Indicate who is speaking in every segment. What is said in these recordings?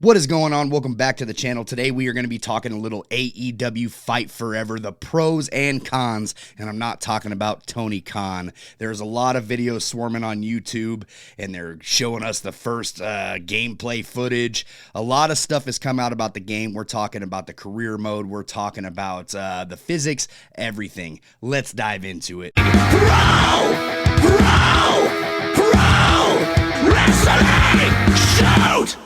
Speaker 1: What is going on? Welcome back to the channel. Today we are going to be talking a little AEW Fight Forever, the pros and cons, and I'm not talking about Tony Khan. There's a lot of videos swarming on YouTube, and they're showing us the first gameplay footage. A lot of stuff has come out about the game. We're talking about the career mode. We're talking about the physics, everything. Let's dive into it. Pro Wrestling Shout!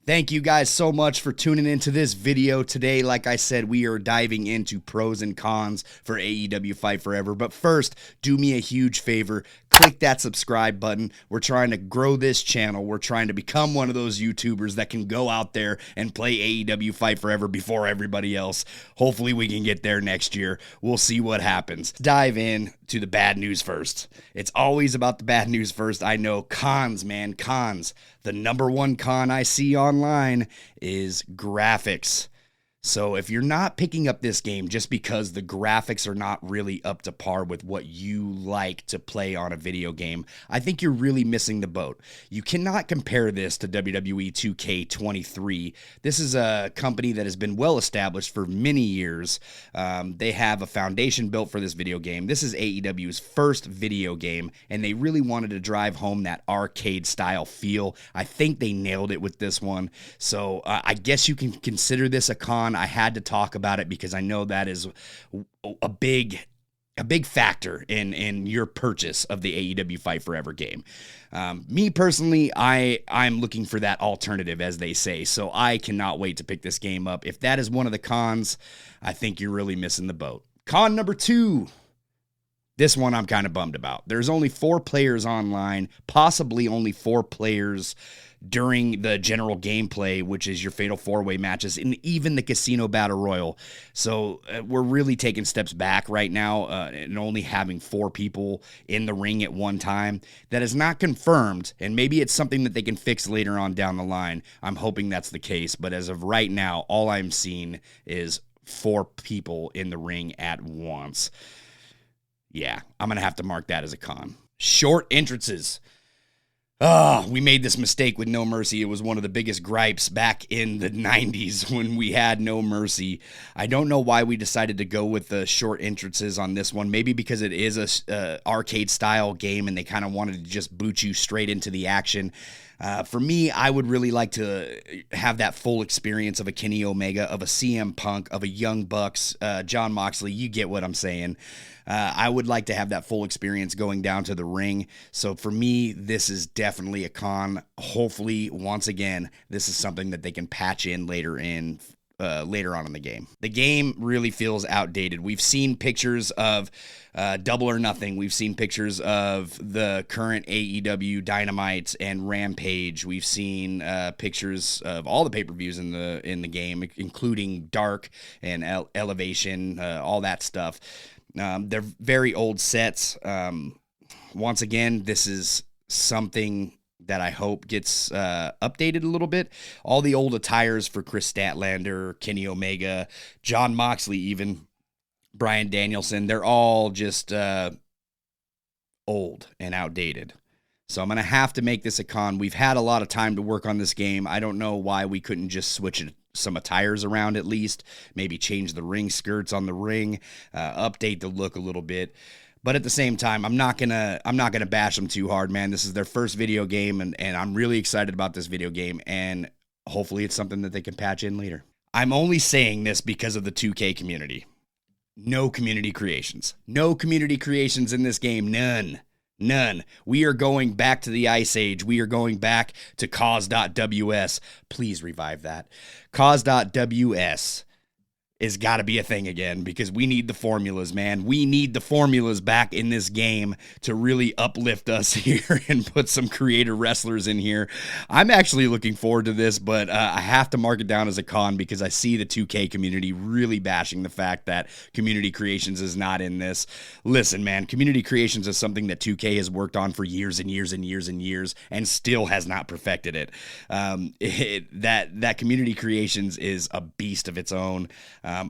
Speaker 1: Thank you guys so much for tuning into this video today. Like I said, we are diving into pros and cons for AEW Fight Forever. But first, do me a huge favor. Click that subscribe button. We're trying to grow this channel. We're trying to become one of those YouTubers that can go out there and play AEW Fight Forever before everybody else. Hopefully we can get there next year. We'll see what happens. Dive in to the bad news first. It's always about the bad news first. I know. Cons, man, cons. The number one con I see online is graphics. So if you're not picking up this game just because the graphics are not really up to par with what you like to play on a video game, I think you're really missing the boat. You cannot compare this to WWE 2K23. This is a company that has been well established for many years. They have a foundation built for this video game. This is AEW's first video game, and they really wanted to drive home that arcade style feel. I think they nailed it with this one. So I guess you can consider this a con. I had to talk about it because I know that is a big factor in your purchase of the AEW Fight Forever game. Me personally, I'm looking for that alternative, as they say, so I cannot wait to pick this game up. If that is one of the cons, I think you're really missing the boat. Con number 2. This one I'm kind of bummed about. There's only 4 players online, possibly only 4 players during the general gameplay, which is your Fatal 4-Way matches, and even the Casino Battle Royal. So we're really taking steps back right now and only having 4 people in the ring at one time. That is not confirmed, and maybe it's something that they can fix later on down the line. I'm hoping that's the case, but as of right now, all I'm seeing is 4 people in the ring at once. Yeah, I'm going to have to mark that as a con. Short entrances. We made this mistake with No Mercy. It was one of the biggest gripes back in the 90s when we had No Mercy. I don't know why we decided to go with the short entrances on this one. Maybe because it is a arcade-style game and they kind of wanted to just boot you straight into the action. For me, I would really like to have that full experience of a Kenny Omega, of a CM Punk, of a Young Bucks, John Moxley. You get what I'm saying. I would like to have that full experience going down to the ring. So for me, this is definitely a con. Hopefully, once again, this is something that they can patch in later on in the game. The game really feels outdated. We've seen pictures of Double or Nothing. We've seen pictures of the current AEW Dynamite and Rampage. We've seen pictures of all the pay-per-views in the game, including Dark and Elevation, all that stuff. They're very old sets. Once again, this is something that I hope gets updated a little bit. All the old attires for Chris Statlander, Kenny Omega, John Moxley even, Bryan Danielson, they're all just old and outdated. So I'm going to have to make this a con. We've had a lot of time to work on this game. I don't know why we couldn't just switch some attires around at least, maybe change the ring skirts on the ring, update the look a little bit. But at the same time, I'm not gonna bash them too hard, man. This is their first video game, and I'm really excited about this video game, and hopefully it's something that they can patch in later. I'm only saying this because of the 2K community. No community creations. No community creations in this game. None. We are going back to the Ice Age. We are going back to Cause.ws. Please revive that. Cause.ws is got to be a thing again because we need the formulas, man. We need the formulas back in this game to really uplift us here and put some creator wrestlers in here. I'm actually looking forward to this, but I have to mark it down as a con because I see the 2K community really bashing the fact that Community Creations is not in this. Listen, man, Community Creations is something that 2K has worked on for years and years and years and years and still has not perfected it. That Community Creations is a beast of its own.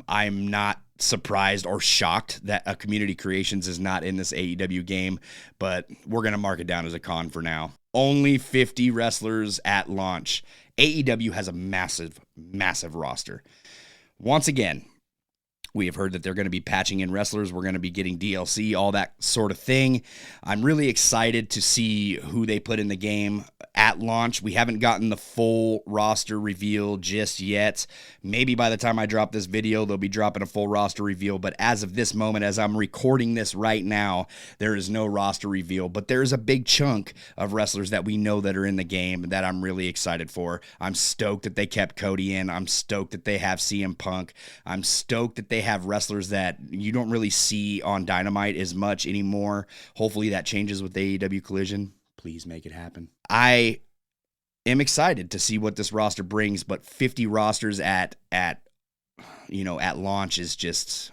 Speaker 1: I'm not surprised or shocked that a Community Creations is not in this AEW game, but we're going to mark it down as a con for now. Only 50 wrestlers at launch. AEW has a massive, massive roster. Once again, we have heard that they're going to be patching in wrestlers. We're going to be getting DLC, all that sort of thing. I'm really excited to see who they put in the game at launch. We haven't gotten the full roster reveal just yet. Maybe by the time I drop this video, they'll be dropping a full roster reveal. But as of this moment, as I'm recording this right now, there is no roster reveal. But there's a big chunk of wrestlers that we know that are in the game that I'm really excited for. I'm stoked that they kept Cody in. I'm stoked that they have CM Punk. I'm stoked that they have wrestlers that you don't really see on Dynamite as much anymore. Hopefully that changes with AEW Collision. Please make it happen. I am excited to see what this roster brings, but 50 rosters at launch is just,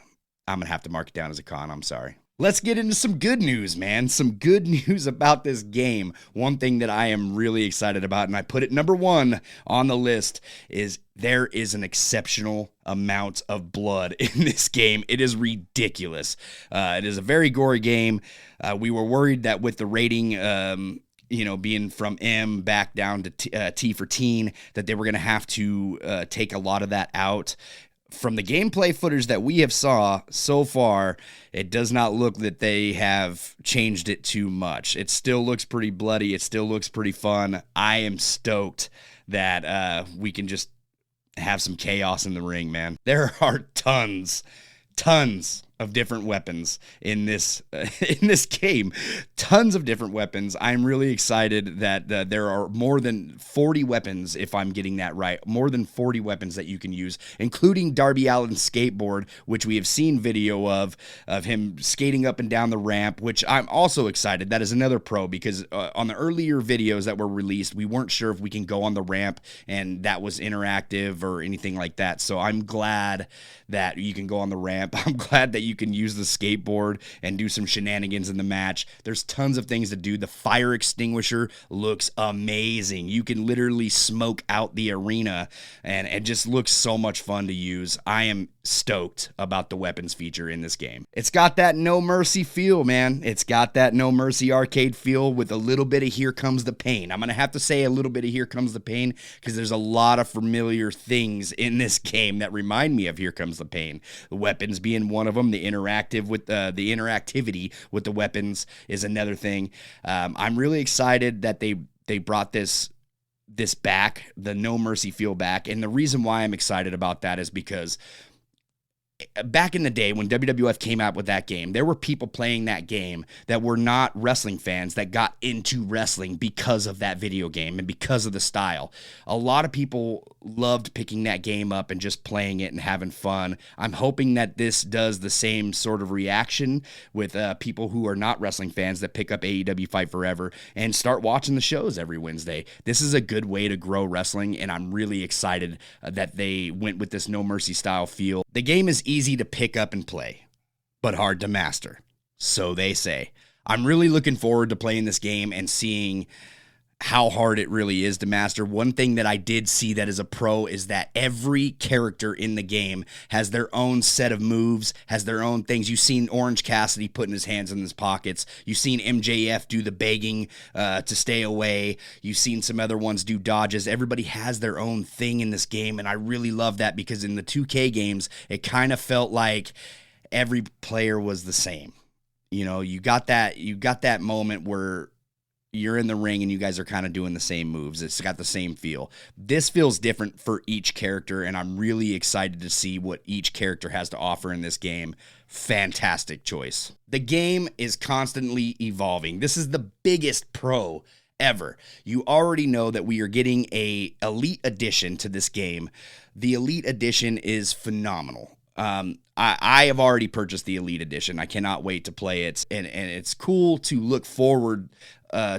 Speaker 1: I'm going to have to mark it down as a con. I'm sorry. Let's get into some good news, man. Some good news about this game. One thing that I am really excited about, and I put it number 1 on the list, is there is an exceptional amount of blood in this game. It is ridiculous. It is a very gory game. We were worried that with the rating, being from M back down to T for teen, that they were going to have to take a lot of that out. From the gameplay footage that we have saw so far, it does not look that they have changed it too much. It still looks pretty bloody. It still looks pretty fun. I am stoked that we can just have some chaos in the ring, man. There are tons of different weapons in this game. Tons of different weapons. I'm really excited that there are more than 40 weapons, if I'm getting that right. More than 40 weapons that you can use, including Darby Allin's skateboard, which we have seen video of him skating up and down the ramp, which I'm also excited. That is another pro, because on the earlier videos that were released, we weren't sure if we can go on the ramp and that was interactive or anything like that. So I'm glad that you can go on the ramp. I'm glad that you can use the skateboard and do some shenanigans in the match. There's tons of things to do. The fire extinguisher looks amazing. You can literally smoke out the arena, and it just looks so much fun to use. I am stoked about the weapons feature in this game. It's got that No Mercy feel, man. It's got that No Mercy arcade feel with a little bit of Here Comes the Pain. I'm going to have to say a little bit of Here Comes the Pain, because there's a lot of familiar things in this game that remind me of Here Comes the Pain. The weapons being one of them. The interactivity with the weapons is another thing. I'm really excited that they brought this back, the No Mercy feel back. And the reason why I'm excited about that is because back in the day when WWF came out with that game, there were people playing that game that were not wrestling fans that got into wrestling because of that video game and because of the style. A lot of people loved picking that game up and just playing it and having fun. I'm hoping that this does the same sort of reaction with people who are not wrestling fans that pick up AEW Fight Forever and start watching the shows every Wednesday. This is a good way to grow wrestling, and I'm really excited that they went with this No Mercy style feel. The game is easy to pick up and play, but hard to master, so they say. I'm really looking forward to playing this game and seeing how hard it really is to master. One thing that I did see that is a pro is that every character in the game has their own set of moves, has their own things. You've seen Orange Cassidy putting his hands in his pockets. You've seen MJF do the begging to stay away. You've seen some other ones do dodges. Everybody has their own thing in this game, and I really love that, because in the 2K games, it kind of felt like every player was the same. You got that moment where you're in the ring and you guys are kind of doing the same moves. It's got the same feel. This feels different for each character, and I'm really excited to see what each character has to offer in this game. Fantastic choice. The game is constantly evolving. This is the biggest pro ever. You already know that we are getting a Elite Edition to this game. The Elite Edition is phenomenal. I have already purchased the Elite Edition. I cannot wait to play it, and it's cool to look forward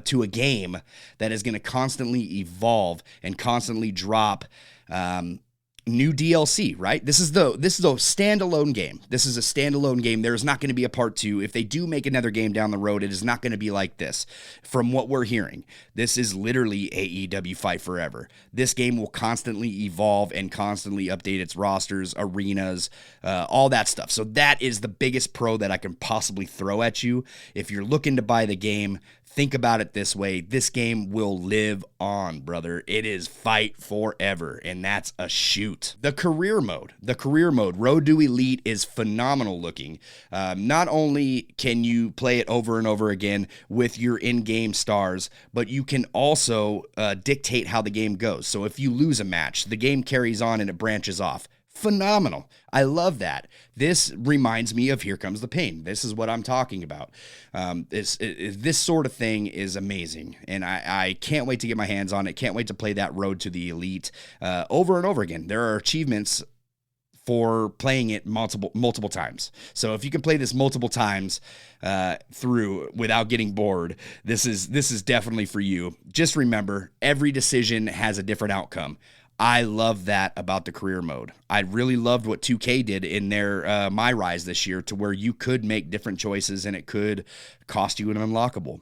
Speaker 1: to a game that is going to constantly evolve and constantly drop new DLC, right? This is a standalone game. This is a standalone game. There is not going to be a part 2. If they do make another game down the road, it is not going to be like this. From what we're hearing, this is literally AEW Fight Forever. This game will constantly evolve and constantly update its rosters, arenas, all that stuff. So that is the biggest pro that I can possibly throw at you. If you're looking to buy the game, Think about it this way. This game will live on, brother. It is fight forever, and that's a shoot. The career mode, Road to Elite, is phenomenal looking. Not only can you play it over and over again with your in-game stars, but you can also dictate how the game goes. So if you lose a match, the game carries on and it branches off. Phenomenal. I love that. This reminds me of Here Comes the Pain. This is what I'm talking about. This sort of thing is amazing, and I can't wait to get my hands on it. Can't wait to play that Road to the Elite over and over again. There are achievements for playing it multiple times. So if you can play this multiple times through without getting bored, this is definitely for you. Just remember, every decision has a different outcome. I love that about the career mode. I really loved what 2K did in their My Rise this year, to where you could make different choices and it could cost you an unlockable.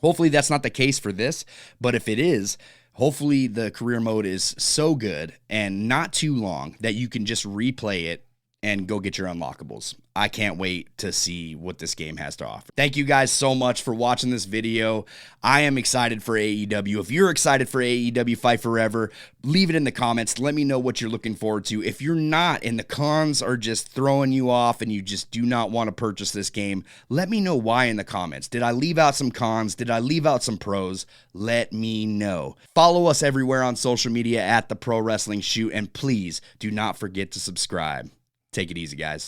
Speaker 1: Hopefully that's not the case for this, but if it is, hopefully the career mode is so good and not too long that you can just replay it and go get your unlockables. I can't wait to see what this game has to offer. Thank you guys so much for watching this video. I am excited for AEW. If you're excited for AEW Fight Forever, leave it in the comments. Let me know what you're looking forward to. If you're not and the cons are just throwing you off and you just do not want to purchase this game, let me know why in the comments. Did I leave out some cons? Did I leave out some pros? Let me know. Follow us everywhere on social media at The Pro Wrestling Shoot, and please do not forget to subscribe. Take it easy, guys.